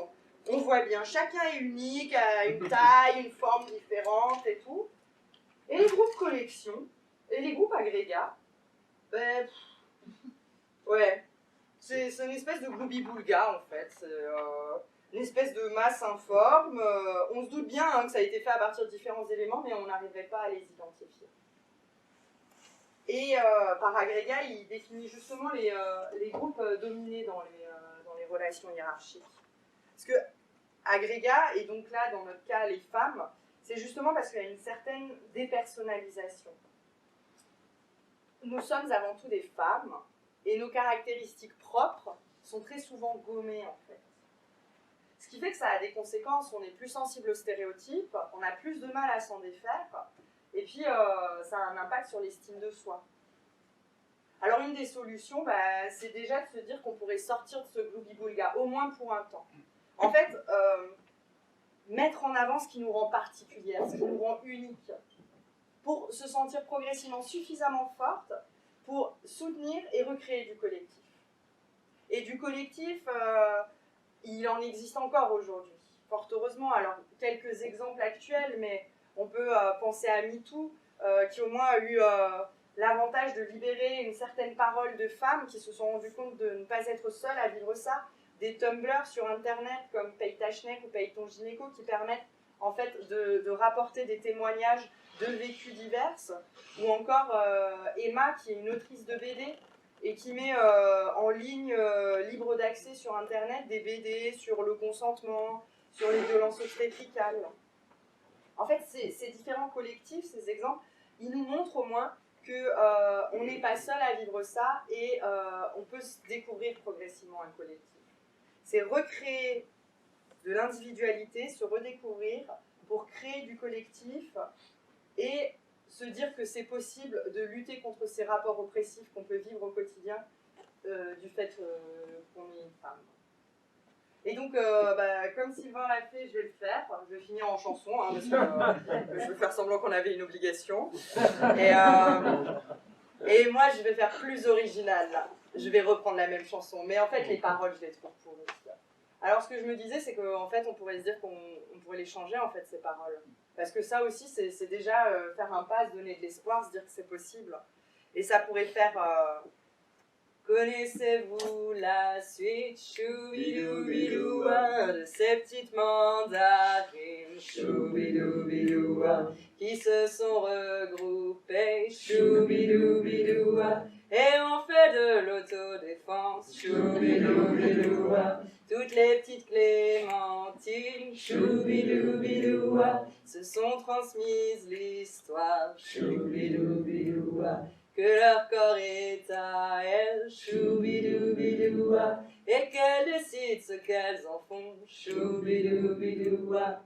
On voit bien, chacun est unique, a une taille, une forme différente et tout. Et les groupes collection, et les groupes agrégats, ouais, c'est une espèce de gloubi-boulga en fait. C'est une espèce de masse informe. On se doute bien que ça a été fait à partir de différents éléments, mais on n'arriverait pas à les identifier. Et par agrégat, il définit justement les groupes dominés dans les relations hiérarchiques. Parce que agrégat, et donc là, dans notre cas, les femmes, c'est justement parce qu'il y a une certaine dépersonnalisation. Nous sommes avant tout des femmes, et nos caractéristiques propres sont très souvent gommées, en fait. Ce qui fait que ça a des conséquences, on est plus sensible aux stéréotypes, on a plus de mal à s'en défaire, et puis ça a un impact sur l'estime de soi. Alors une des solutions, c'est déjà de se dire qu'on pourrait sortir de ce gloubi-boulga, au moins pour un temps. En fait, mettre en avant ce qui nous rend particulière, ce qui nous rend unique, pour se sentir progressivement suffisamment forte pour soutenir et recréer du collectif. Et du collectif, il en existe encore aujourd'hui, fort heureusement. Alors, quelques exemples actuels, mais on peut penser à MeToo, qui au moins a eu l'avantage de libérer une certaine parole de femmes qui se sont rendues compte de ne pas être seules à vivre ça. Des Tumblr sur Internet comme Paye ta Schneck ou Paye ton gynéco qui permettent en fait de rapporter des témoignages de vécus divers, ou encore Emma qui est une autrice de BD et qui met en ligne libre d'accès sur Internet des BD sur le consentement, sur les violences obstétricales. En fait, ces différents collectifs, ces exemples, ils nous montrent au moins qu'on n'est pas seul à vivre ça et on peut se découvrir progressivement un collectif. C'est recréer de l'individualité, se redécouvrir pour créer du collectif et se dire que c'est possible de lutter contre ces rapports oppressifs qu'on peut vivre au quotidien du fait qu'on est une femme. Et donc, comme Sylvain l'a fait, je vais le faire. Je vais finir en chanson, parce que je veux faire semblant qu'on avait une obligation. Et moi, je vais faire plus original, là. Je vais reprendre la même chanson. Mais en fait, les paroles, je les trouve pourries. Alors, ce que je me disais, c'est qu'en fait, on pourrait se dire qu'on pourrait les changer, en fait, ces paroles. Parce que ça aussi, c'est déjà faire un pas, se donner de l'espoir, se dire que c'est possible. Et ça pourrait faire... Connaissez-vous la suite choubidoubidouba de ces petites mandarines choubidoubidouba qui se sont regroupées choubidoubidouba et on fait de l'autodéfense choubidoubidouba. Toutes les petites clémentines choubidoubidouba se sont transmises l'histoire choubidoubidouba. Que leur corps est à elles, choubidoubidouba, et qu'elles décident ce qu'elles en font, choubidoubidouba.